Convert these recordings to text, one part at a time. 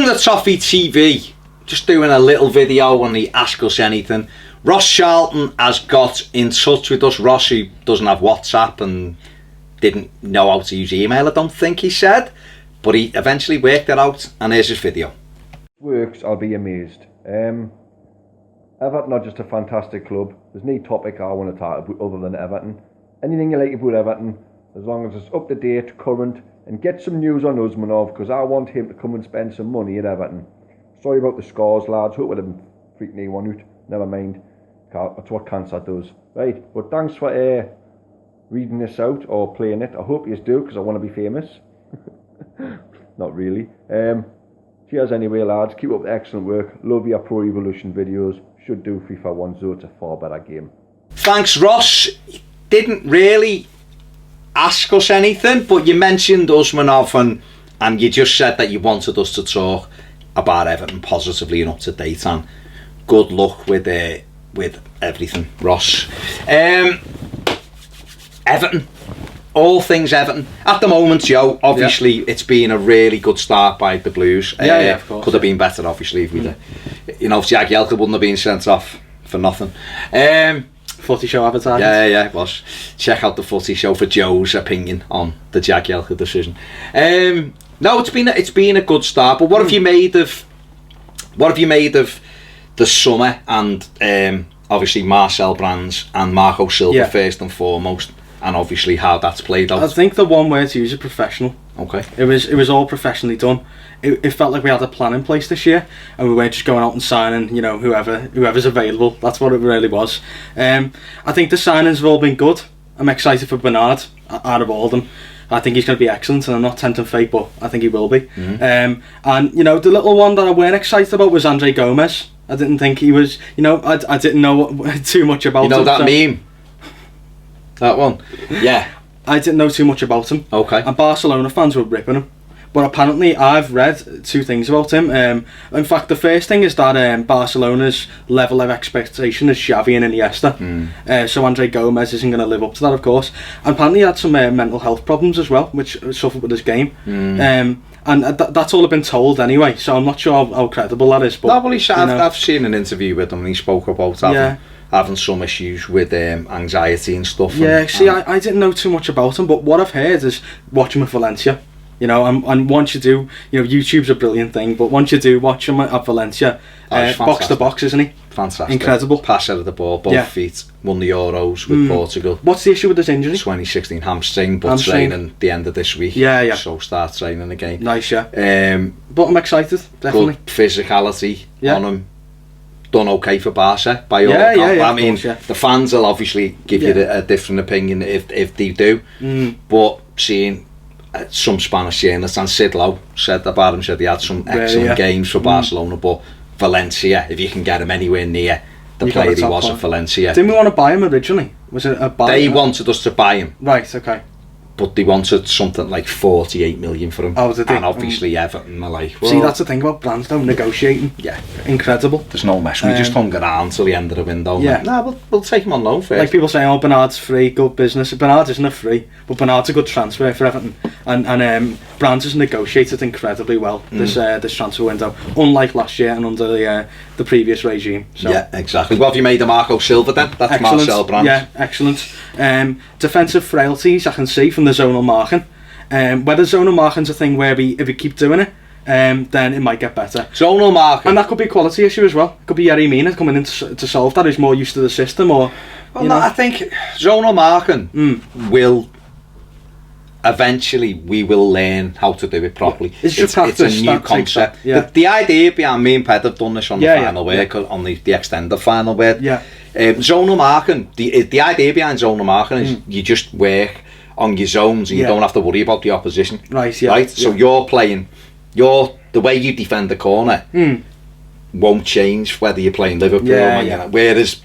the Toffee TV, just doing a little video on the Ask Us Anything. Ross Charlton has got in touch with us. Ross, who doesn't have WhatsApp and didn't know how to use email, I don't think he said, but he eventually worked it out, and here's his video. Works, I'll be amazed. Everton are just a fantastic club. There's no topic I want to talk about other than Everton. Anything you like about Everton, as long as it's up to date, current, and get some news on USMANOV, because I want him to come and spend some money at Everton. Sorry about the scores, lads. Hope I didn't freak anyone out. Never mind. That's what cancer does. Right, but thanks for reading this out or playing it. I hope you do, because I want to be famous. Not really. Cheers anyway, lads. Keep up the excellent work. Love your Pro Evolution videos. Should do FIFA 1, so it's a far better game. Thanks, Ross. You didn't really ask us anything, but you mentioned USMANOV, and you just said that you wanted us to talk about Everton positively and up to date, and good luck with everything, Ross. Everton, all things Everton at the moment, Joe. Obviously, it's been a really good start by the Blues. Of course. Could have been better, obviously, if we'd, Jagielka wouldn't have been sent off for nothing. Footy show advertising. Yeah, it was. Check out the Footy Show for Joe's opinion on the Jagielka decision. No, it's been a good start. But what have you made of the summer and obviously Marcel Brands and Marco Silva first and foremost, and obviously how that's played out? I think the one word to use is professional. Okay. It was all professionally done. It felt like we had a plan in place this year, and we weren't just going out and signing, whoever's available. That's what it really was. I think the signings have all been good. I'm excited for Bernard out of all of them. I think he's going to be excellent, and I'm not tempting fate, but I think he will be. Mm-hmm. And the little one that I weren't excited about was Andre Gomez. I didn't think he was. I didn't know too much about him. That meme. That one. Yeah. I didn't know too much about him. Okay. And Barcelona fans were ripping him. But apparently I've read two things about him. In fact, the first thing is that Barcelona's level of expectation is Xavi and Iniesta. So Andre Gomez isn't going to live up to that, of course. And apparently he had some mental health problems as well, which suffered with his game. And that's all I've been told anyway, so I'm not sure how credible that is. But, I've seen an interview with him, and he spoke about having some issues with anxiety and stuff. I didn't know too much about him, but what I've heard is watch him at Valencia. And once you do, YouTube's a brilliant thing, but once you do watch him at Valencia, box to box, isn't he? Fantastic. Incredible. Pass out of the ball, both feet, won the Euros with Portugal. What's the issue with his injury? 2016 hamstring, but training the end of this week. Yeah. So start training again. Nice, yeah. But I'm excited, definitely. Good physicality on him. Done okay for Barca by all accounts. I mean, the fans will obviously give you a different opinion if they do. But seeing some Spanish journalists, and Sid Lowe said about him, said he had some excellent games for Barcelona, but Valencia, if you can get him anywhere near the player he was at Valencia. Didn't we want to buy him originally? Was it a buy? They wanted us to buy him. Right, okay. But they wanted something like 48 million for him. Oh, did they? And obviously Everton are like, see, that's the thing about Brands though, negotiating. Yeah. Incredible. There's no mess. We just hung around till the end of the window. Yeah. We'll take him on loan first. Like people saying, Bernard's free, good business. Bernard isn't a free, but Bernard's a good transfer for Everton. And Brands has negotiated incredibly well this transfer window, unlike last year and under the previous regime. So. Yeah, exactly. What have you made of Marco Silva then? That's excellent. Marcel Brands. Yeah, excellent. Defensive frailties I can see from the zonal marking. Whether zonal marking's a thing where if we keep doing it, then it might get better. Zonal marking. And that could be a quality issue as well. It could be Yerry Mina coming in to solve that, who's more used to the system. Or I think zonal marking will eventually we will learn how to do it properly. It's a new concept. The idea behind me and Ped have done this on the final work, on the extended final work. Zonal marking, the idea behind zonal marking is you just work on your zones and you don't have to worry about the opposition. Right. So you're playing, the way you defend the corner won't change whether you're playing Liverpool or whereas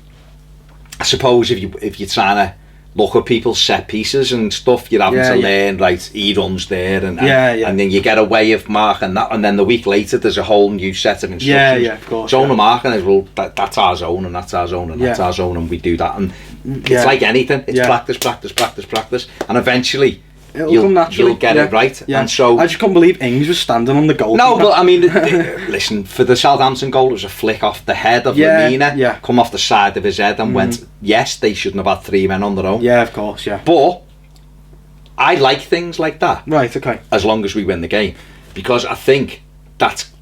I suppose if you're trying to look at people's set pieces and stuff, you're having to learn, right, he runs there and then you get a way of marking that, and then the week later there's a whole new set of instructions. Of course. Zonal marking is, well, that's our zone and that's our zone and that's our zone, and we do that, and it's like anything, it's practice, and eventually It'll come naturally. You'll get it right. Yeah. And so I just can't believe Ings was standing on the goal. No, but I mean, listen, for the Southampton goal, it was a flick off the head of Lamina, come off the side of his head and went, yes, they shouldn't have had 3 men on their own. Yeah, of course, yeah. But I like things like that. Right, okay. As long as we win the game. Because I think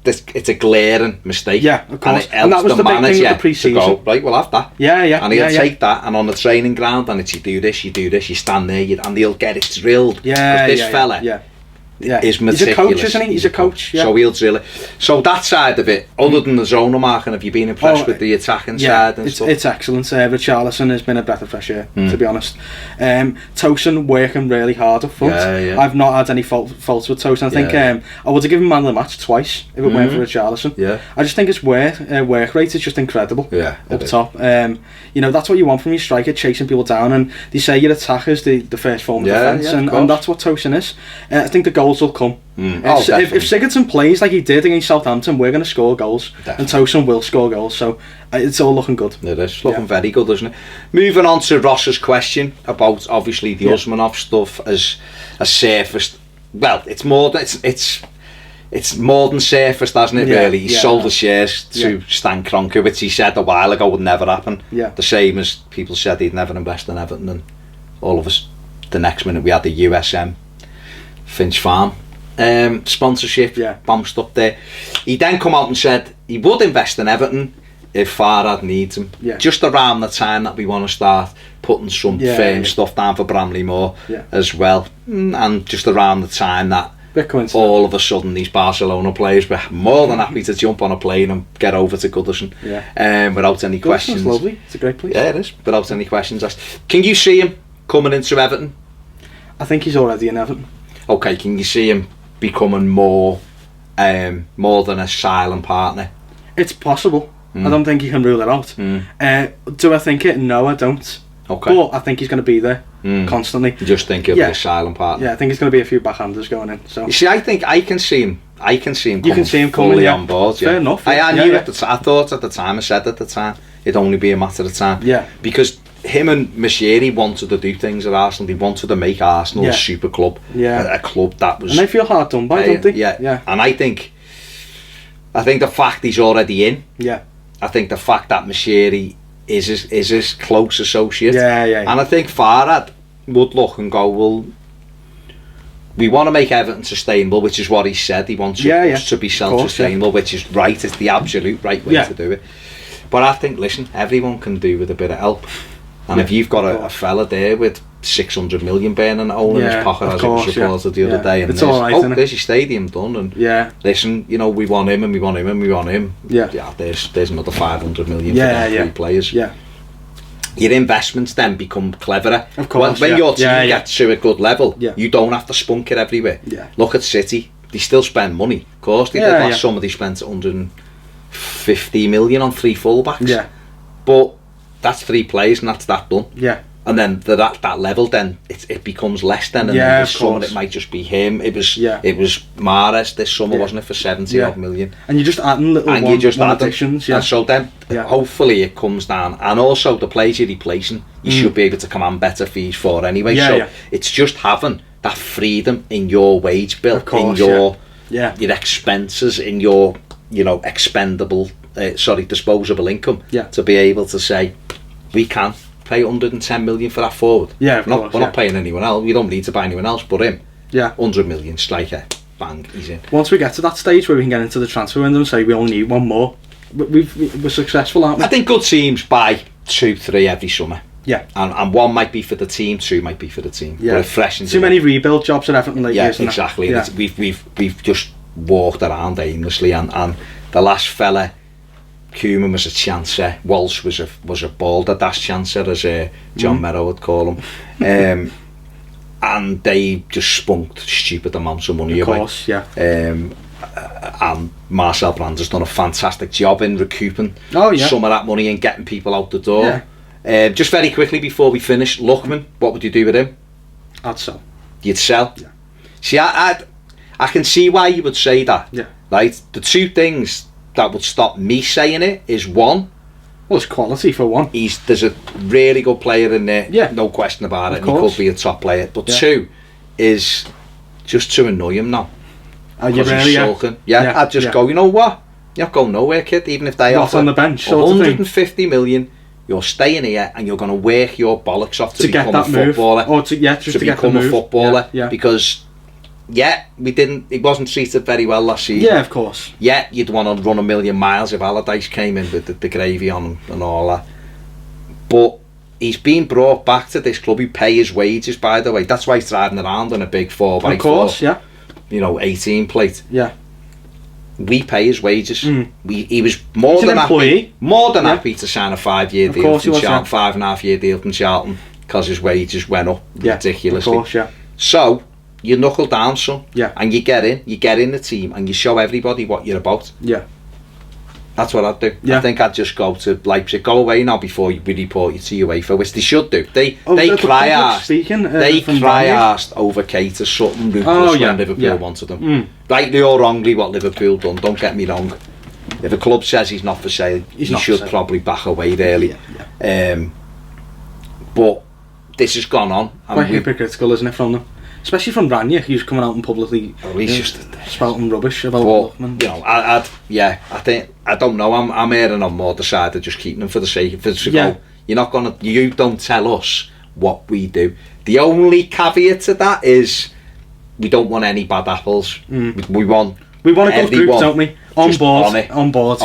it's a glaring mistake. Yeah, of course. And it helps the manager of the pre-season. to go, right, we'll have that. Yeah. And he'll take that, and on the training ground, and it's you do this, you stand there, and he'll get it drilled. Yeah, this fella is meticulous. He's a coach, isn't he? He's a coach, yeah. So he'll drill it. So that side of it, other than the zonal marking, have you been impressed with the attacking side and stuff? It's excellent. Richarlison has been a breath of fresh air, to be honest. Tosin working really hard up front. I've not had any faults with Tosin. I think I would have given man of the match twice if it weren't for Richarlison. Yeah. I just think his work rate is just incredible. Yeah, up top. You know, that's what you want from your striker, chasing people down, and they say your attack is the first form of defence, and that's what Tosin is. I think the goals will come. If Sigurdsson plays like he did against Southampton, we're going to score goals, and Tosin will score goals, so it's all looking good. It is looking very good, isn't it? Moving on to Ross's question about obviously the USMANOV stuff as surfaced. Well, it's more than it's more than surfaced, hasn't it? Really, he sold the shares to Stan Kroenke, which he said a while ago would never happen. The same as people said he'd never invest in Everton, and all of us, the next minute we had the USM Finch Farm sponsorship bounced up there. He then come out and said he would invest in Everton if Farhad needs him. Just around the time that we want to start putting some firm stuff down for Bramley-Moore as well, and just around the time that all of a sudden these Barcelona players were more than happy to jump on a plane and get over to Goodison without any questions. It's lovely. It's a great place. Yeah, it is. Without any questions asked. Can you see him coming into Everton? I think he's already in Everton. Okay, can you see him becoming more than a silent partner? It's possible. I don't think you can rule it out. Do I think it? No, I don't. Okay. But I think he's going to be there constantly. You just think he'll be a silent partner? Yeah, I think there's going to be a few backhanders going in. So you see, I think I can see him. You can see him coming on board. Fair enough. I knew at the time. I thought at the time. I said at the time it'd only be a matter of time. Yeah. Because him and Machiri wanted to do things at Arsenal. They wanted to make Arsenal a super club. Yeah. A club that was. And they feel hard done by, don't they? Yeah. And I think the fact he's already in. Yeah. I think the fact that Machiri is his close associate. Yeah. And I think Farhad would look and go, well, we want to make Everton sustainable, which is what he said. He wants us to be self-sustainable, which is right. It's the absolute right way to do it. But I think, listen, everyone can do with a bit of help. And if you've got a fella there with 600 million burning a hole in his pocket, as it was reported the other day, and there's your stadium done, and listen, you know, we want him and we want him and we want him. There's another 500 million for three players. Your investments then become cleverer. Of course, when your team gets to a good level, you don't have to spunk it everywhere. Look at City, they still spend money. Of course they did. Last summer they spent 150 million on 3 fullbacks. But that's 3 players and that's that done. And then at that level, then it becomes less then. And then this summer it might just be him. It was Mahrez this summer, wasn't it, for 70 odd million? And you're just adding little additions. And so then hopefully it comes down. And also the players you're replacing, you should be able to command better fees for anyway. It's just having that freedom in your wage bill, in your expenses, in your expendable, disposable income, to be able to say, we can pay 110 million for that forward. We're not paying anyone else. We don't need to buy anyone else but him. 100 million striker, bang, he's in. Once we get to that stage where we can get into the transfer window and say we only need one more, we're successful, aren't we? I think good teams buy 2-3 every summer. And 1 might be for the team, 2 might be for the team. But it freshens too many rebuild jobs at Everton lately. Exactly. We've just walked around aimlessly, and the last fella, Koeman, was a chancer. Walsh was a balderdash chancer, as John Merrow would call him. And they just spunked stupid amounts of money away. Of course, and Marcel Brand has done a fantastic job in recouping some of that money and getting people out the door. Just very quickly before we finish, Lookman, what would you do with him? I'd sell. You'd sell? Yeah. See, I can see why you would say that. Right? The 2 things that would stop me saying it is 1, well, it's quality for 1. There's a really good player in there, no question about it, and he could be a top player. But 2, is just to annoy him now. Oh, you really? Yeah, I'd just go, you know what? You're not going nowhere, kid. Even if they offer on the bench, 150 million, you're staying here and you're going to work your bollocks off to become a footballer. Or to become a footballer. Because, he wasn't treated very well last season. Yeah, of course. Yeah, you'd want to run a million miles if Allardyce came in with the gravy on him and all that. But he's been brought back to this club. He pay his wages, by the way. That's why he's driving around on a big 4x4. Of course, yeah. 18 plate. Yeah. We pay his wages. He was more than happy to sign a 5-year deal from Charlton, 5.5-year deal from Charlton, because his wages went up ridiculously. Of course, yeah. So you knuckle down, son, and you get in the team, and you show everybody what you're about. Yeah. That's what I'd do. Yeah. I think I'd just go to Leipzig, go away now before we report you to UEFA, which they should do. They cry-arsed over Kate as something ruthless when Liverpool wanted them. Rightly or wrongly, what Liverpool done, don't get me wrong. If a club says he's not for sale, he should probably back away really. But this has gone on. Quite hypocritical, isn't it, from them? Especially from Rania, who's coming out and publicly spouting rubbish about Lookman. I don't know. I'm erring on more the side of just keeping them for the sake of it. You don't tell us what we do. The only caveat to that is we don't want any bad apples. We want a good group, don't we? On board.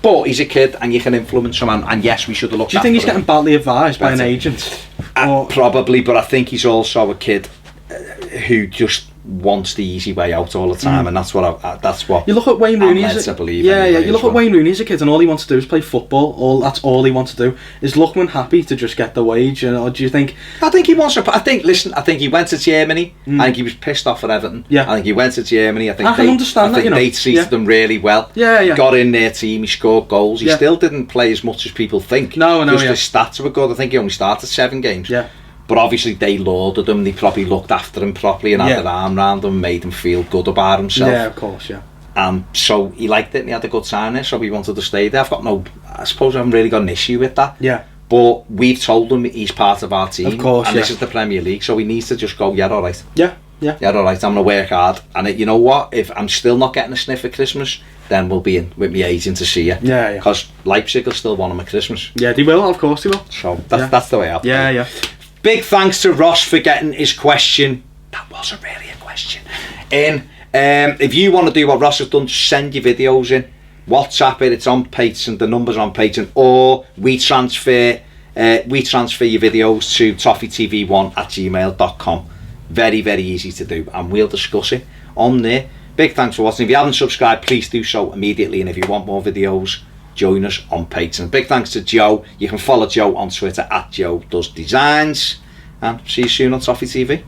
But he's a kid and you can influence him, and yes, we should have looked. Do you think he's getting badly advised by an agent? Probably, but I think he's also a kid who just wants the easy way out all the time, and that's what you look at Wayne Rooney. You look at Wayne Rooney as a kid, and all he wants to do is play football. That's all he wants to do. Is Lookman happy to just get the wage? Or do you think? I think he wants to. I think he went to Germany. I think he was pissed off at Everton. Yeah. I think he went to Germany. I can understand that. They treated him really well. Yeah. Got in their team. He scored goals. He still didn't play as much as people think. No. His stats were good. I think he only started 7 games. Yeah. But obviously they lauded him, they probably looked after him properly and had their arm around him, made him feel good about himself. Yeah, of course, yeah. So he liked it and he had a good time there, so he wanted to stay there. I suppose I haven't really got an issue with that. Yeah. But we've told him he's part of our team. Of course, and this is the Premier League, so he needs to just go, alright. Yeah. Yeah, alright, I'm going to work hard. And you know what? If I'm still not getting a sniff at Christmas, then we'll be in with my agent to see you. Yeah. Because Leipzig will still want him at Christmas. Yeah, they will, of course they will. So that's the way I feel. Yeah. Big thanks to Ross for getting his question. That wasn't really a question. If you want to do what Ross has done, send your videos in. WhatsApp it. It's on Patreon. The number's on Patreon. Or we transfer your videos to toffeetv1@gmail.com. Very, very easy to do, and we'll discuss it on there. Big thanks for watching. If you haven't subscribed, please do so immediately. And if you want more videos, join us on Patreon. Big thanks to Joe. You can follow Joe on Twitter @JoeDoesDesigns. And see you soon on Toffee TV.